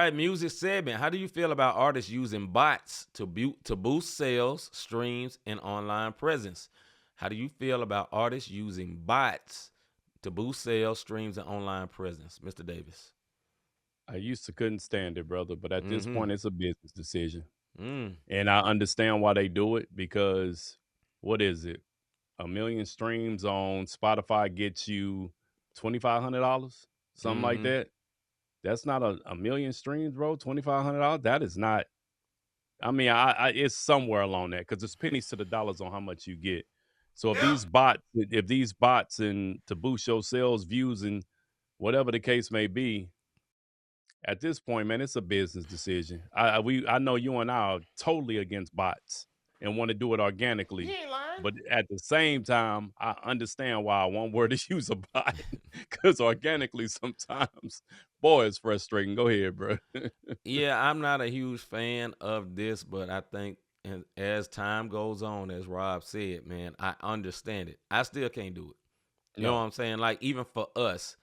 right, music segment. How do you feel about artists using bots to boost sales, streams, and online presence? How do you feel about artists using bots to boost sales, streams, and online presence, Mr. Davis? I used to couldn't stand it, brother, but at this Mm-hmm. point, it's a business decision. Mm. And I understand why they do it because what is it? A million streams on Spotify gets you $2,500, something like Mm-hmm. that. That's not a million streams, bro. $2,500. That is not. I mean, I it's somewhere along that because it's pennies to the dollars on how much you get. So if these bots and to boost your sales, views, and whatever the case may be, at this point, man, it's a business decision. I know you and I are totally against bots and want to do it You organically, ain't lying. but at the same time, I understand why I want word to use a bot because organically sometimes, boy, it's frustrating. Go ahead, bro. Yeah, I'm not a huge fan of this, but I think as time goes on, as Rob said, man, I understand it. I still can't do it. You know what No, I'm saying? Like even for us,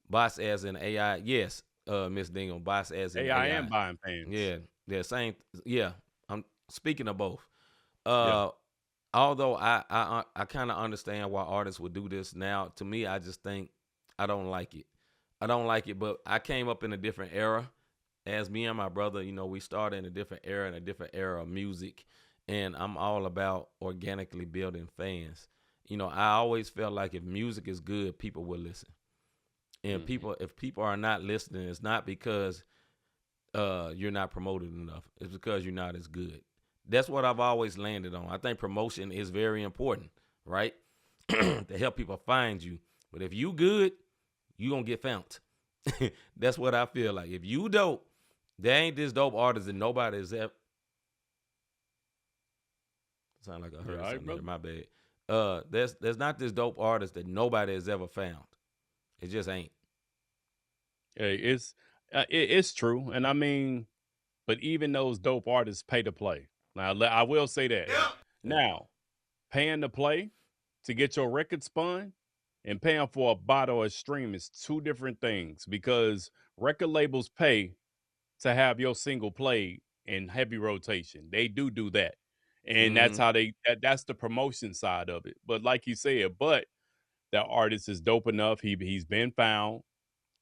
bots as in AI, yes, Miss Dingle, bots as in AI and AI. buying fans. Yeah, yeah, same. Yeah, I'm speaking of both. Yeah, Uh, although I kind of understand why artists would do this now. To me, I just think I don't like it. I don't like it, but I came up in a different era. As me and my brother, we started in a different era, of music, and I'm all about organically building fans. I always felt like if music is good, people will listen. And hmm, if people are not listening, it's not because you're not promoted enough. It's because you're not as good. That's what I've always landed on. I think promotion is very important, right? To help people find you. But if you good, you gonna get found. That's what I feel like. If you dope, there ain't this dope artist that nobody has ever. Sound like I you all heard right, something there. brother? My bad. There's not this dope artist that nobody has ever found. It just ain't. Hey, it's true, and I mean, but even those dope artists pay to play. Now, I will say that. Yeah. Now, paying to play to get your record spun and paying for a bot or a stream is two different things because record labels pay to have your single played in heavy rotation. They do that. And that's Mm-hmm. how that's the promotion side of it. But like you said, but that artist is dope enough. He's been found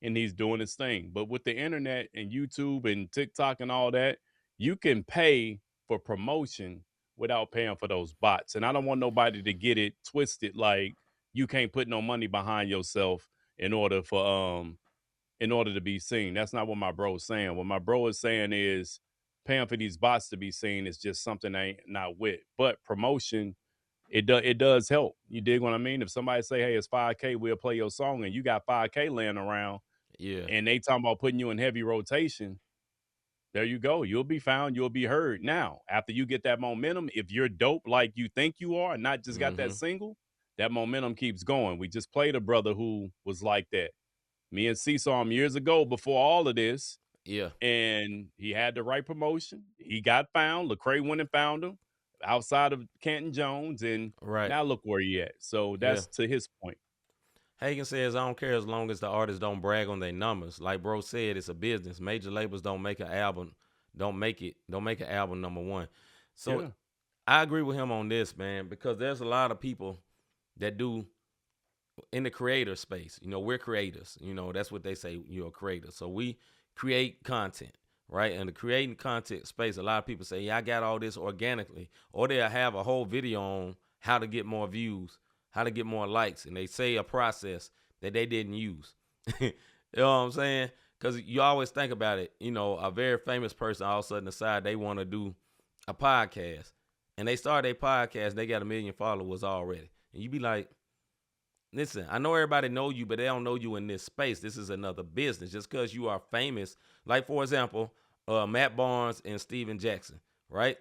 and he's doing his thing. But with the internet and YouTube and TikTok and all that, you can pay for promotion without paying for those bots. And I don't want nobody to get it twisted like you can't put no money behind yourself in order to be seen. That's not what my bro is saying. What my bro is saying is paying for these bots to be seen is just something I ain't not with. But promotion, it does help. You dig what I mean? If somebody say, "Hey, it's 5K, we'll play your song," and you got 5K laying around, Yeah. and they talking about putting you in heavy rotation, there you go. You'll be found. You'll be heard. Now, after you get that momentum, if you're dope like you think you are, and not just got that Mm-hmm. single, that momentum keeps going. We just played a brother who was like that. Me and C saw him years ago before all of this, Yeah. and he had the right promotion. He got found. Lecrae went and found him outside of Canton Jones, and Right. now look where he at. So Yeah. that's to his point. Hagen says, I don't care as long as the artists don't brag on their numbers. Like bro said, it's a business. Major labels don't make an album, don't make an album number one. So Yeah, I agree with him on this, man, because there's a lot of people that do in the creator space. We're creators. That's what they say. You're a creator. So we create content, right? In the creating content space, a lot of people say, yeah, I got all this organically. Or they'll have a whole video on how to get more views, how to get more likes. And they say a process that they didn't use. You know what I'm saying? Because you always think about it. A very famous person all of a sudden decide they want to do a podcast. And they start their podcast, they got 1 million followers already. And you be like, listen, I know everybody know you, but they don't know you in this space. This is another business. Just because you are famous, like for example, Matt Barnes and Steven Jackson, right?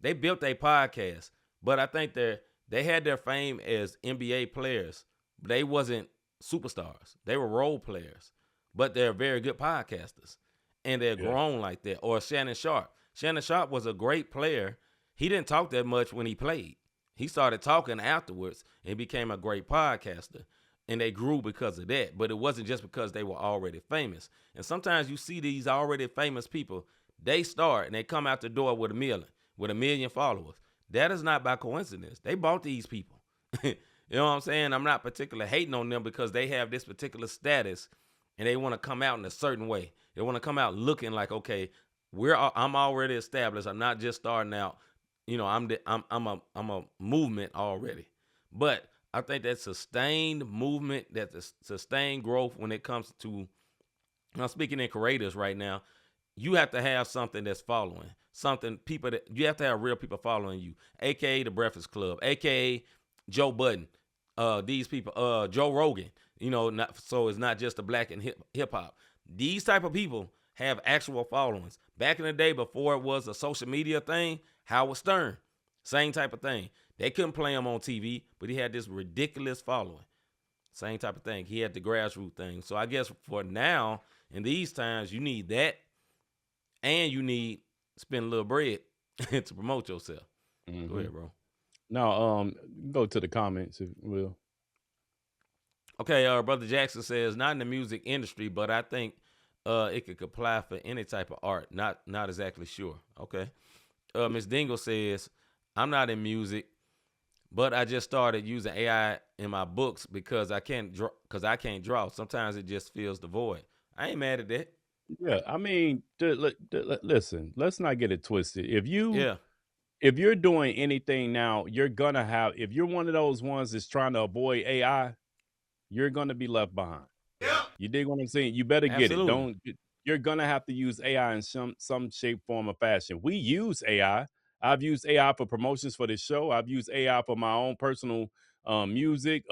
They built a podcast, but I think they had their fame as NBA players. But they wasn't superstars. They were role players, but they're very good podcasters, and they're yeah, grown like that. Or Shannon Sharp. Shannon Sharp was a great player. He didn't talk that much when he played. He started talking afterwards and became a great podcaster. and they grew because of that. But it wasn't just because they were already famous. And sometimes you see these already famous people, they start and they come out the door with a million followers. That is not by coincidence. They bought these people. You know what I'm saying? I'm not particularly hating on them because they have this particular status and they want to come out in a certain way. They want to come out looking like, okay, I'm already established. I'm not just starting out. You know, I'm a movement already. But I think that sustained movement, that the sustained growth when it comes to, I'm speaking in creators right now, you have to have something that's following. Something people that you have to have real people following you, aka the Breakfast Club, aka Joe Budden, these people, Joe Rogan. You know, so it's not just the black and hip hop. These type of people have actual followings. Back in the day, before it was a social media thing, Howard Stern, same type of thing. They couldn't play him on TV, but he had this ridiculous following. Same type of thing. He had the grassroots thing. So I guess for now, in these times, you need that, and you need spend a little bread to promote yourself. Mm-hmm. Go ahead, bro. No, go to the comments if you will. Okay, Brother Jackson says, not in the music industry, but I think it could apply for any type of art. Not exactly sure. Okay. Miss Dingle says, I'm not in music, but I just started using AI in my books because I can't draw. Sometimes it just fills the void. I ain't mad at that. Yeah, I mean, listen, let's not get it twisted. Yeah, If you're doing anything now, you're gonna have. If you're one of those ones that's trying to avoid AI, you're gonna be left behind. You dig what I'm saying? You better get it. absolutely. Don't. You're gonna have to use AI in some shape, form, or fashion. We use AI. I've used AI for promotions for this show. I've used AI for my own personal music,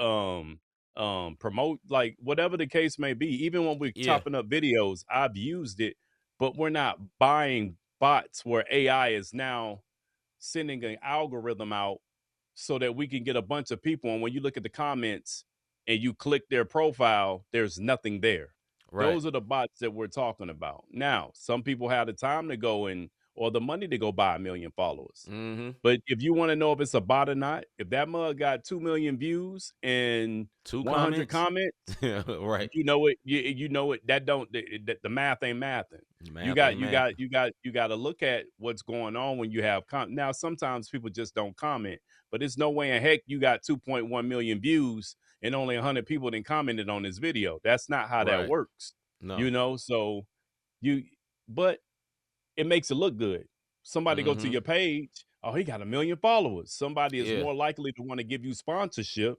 promote, like whatever the case may be. Even when we're Yeah, chopping up videos, I've used it. But we're not buying bots where AI is now sending an algorithm out so that we can get a bunch of people. And when you look at the comments and you click their profile, there's nothing there. right. Those are the bots that we're talking about. Now, some people have the time to go or the money to go buy 1 million followers. Mm-hmm. But if you want to know if it's a bot or not, if that mug got 2 million views and 2 100 comments. comments, Right. you know it. You know it. That don't the math ain't mathing. You Math got ain't you math. got you got you got to look at what's going on when you have now. Sometimes people just don't comment, but there's no way in heck you got 2.1 million views and only 100 people then commented on this video. That's not how that Right. works. No. So you, but it makes it look good. Somebody go to Mm-hmm. your page, oh, he got 1 million followers. Somebody is Yeah. more likely to want to give you sponsorship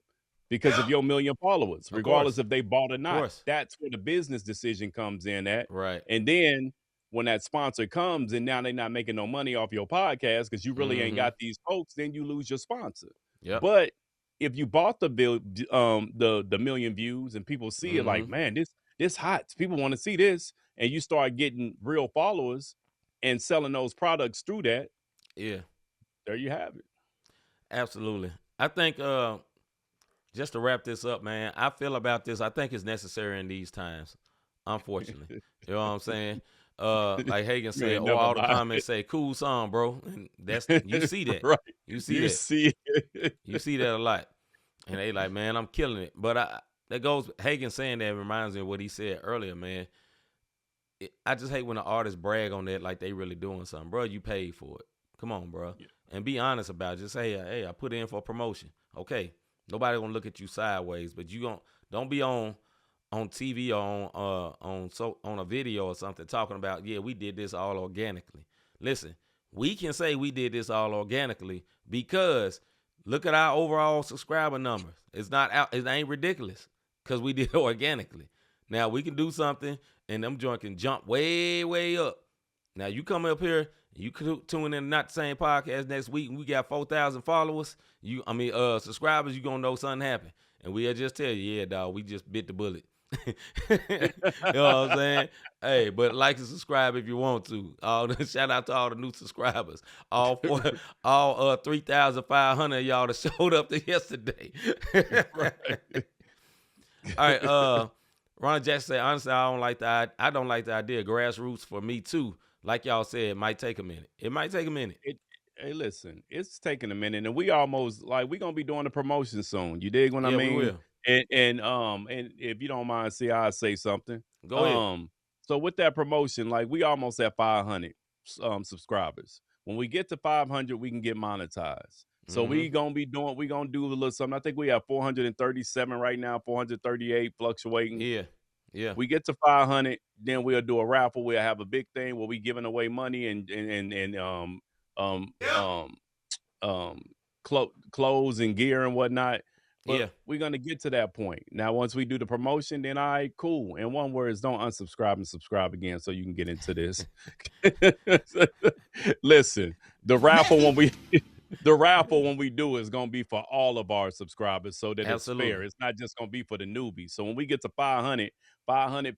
because of your 1 million followers, Of regardless course. if they bought or Of not. course. That's where the business decision comes in at. Right. And then when that sponsor comes and now they're not making no money off your podcast because you really ain't Mm-hmm. got these folks, then you lose your sponsor. Yep. But if you bought the million views and people see it Mm-hmm. like, man, this hot, people want to see this, and you start getting real followers and selling those products through that, Yeah. there you have it. Absolutely. I think just to wrap this up, man, I feel about this. I think it's necessary in these times, unfortunately. You know what I'm saying? Like Hagen You said, ain't or never all the lied. comments say, cool song, bro. And that's you see that. Right. You see You that. see it. You see that a lot. And they like, man, I'm killing it. But that goes Hagen saying that reminds me of what he said earlier, man. I just hate when the artists brag on that like they really doing something. Bro, you paid for it. Come on, bro. Yeah. And be honest about it. Just say, hey, I put in for a promotion. Okay. Nobody gonna look at you sideways, but don't be on TV or on a video or something talking about, yeah, we did this all organically. Listen, we can say we did this all organically because look at our overall subscriber numbers. It ain't ridiculous because we did it organically. Now we can do something and them joint can jump way, way up. Now you come up here, you could tune in Not the Same Podcast next week, and we got 4,000 followers. Subscribers. You gonna know something happened, and we'll just tell you, yeah, dog, we just bit the bullet. You know what I'm saying? Hey, but like and subscribe if you want to. Shout out to all the new subscribers. All 3,500 of y'all that showed up there yesterday. Right. All right, Ronald Jackson said, honestly, I don't like the idea. Grassroots for me too. Like y'all said, it might take a minute. It might take a minute. Hey, listen, it's taking a minute, and we almost like we're gonna be doing the promotion soon. You dig what I Yeah, we mean? will. And if you don't mind, see, I'll say something. Go ahead. Um, so with that promotion, like we almost at 500 subscribers. When we get to 500, we can get monetized. So Mm-hmm. we gonna do a little something. I think we have 437 right now, 438 fluctuating. Yeah. Yeah. We get to 500, then we'll do a raffle. We'll have a big thing where we giving away money and um um um clothes and gear and whatnot. But Yeah. we're gonna get to that point. Now, once we do the promotion, then all right, cool. And one word is don't unsubscribe and subscribe again so you can get into this. Listen, the raffle when we the raffle when we do is gonna be for all of our subscribers so that it's fair. Absolutely. It's not just gonna be for the newbies. So when we get to 500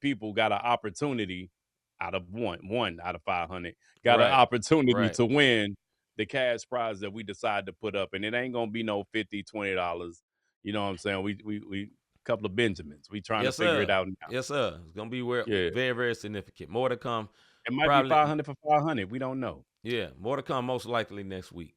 people got an opportunity out of one out of 500 got an Right. opportunity Right. to win the cash prize that we decide to put up. And it ain't gonna be no $50, $20. You know what I'm saying? We couple of Benjamins. We trying to Yes, figure it sir. out now. Yes, sir. It's gonna be Yeah. very, very significant. More to come. It might be Probably, 500 for 500. We don't know. yeah, more to come most likely next week.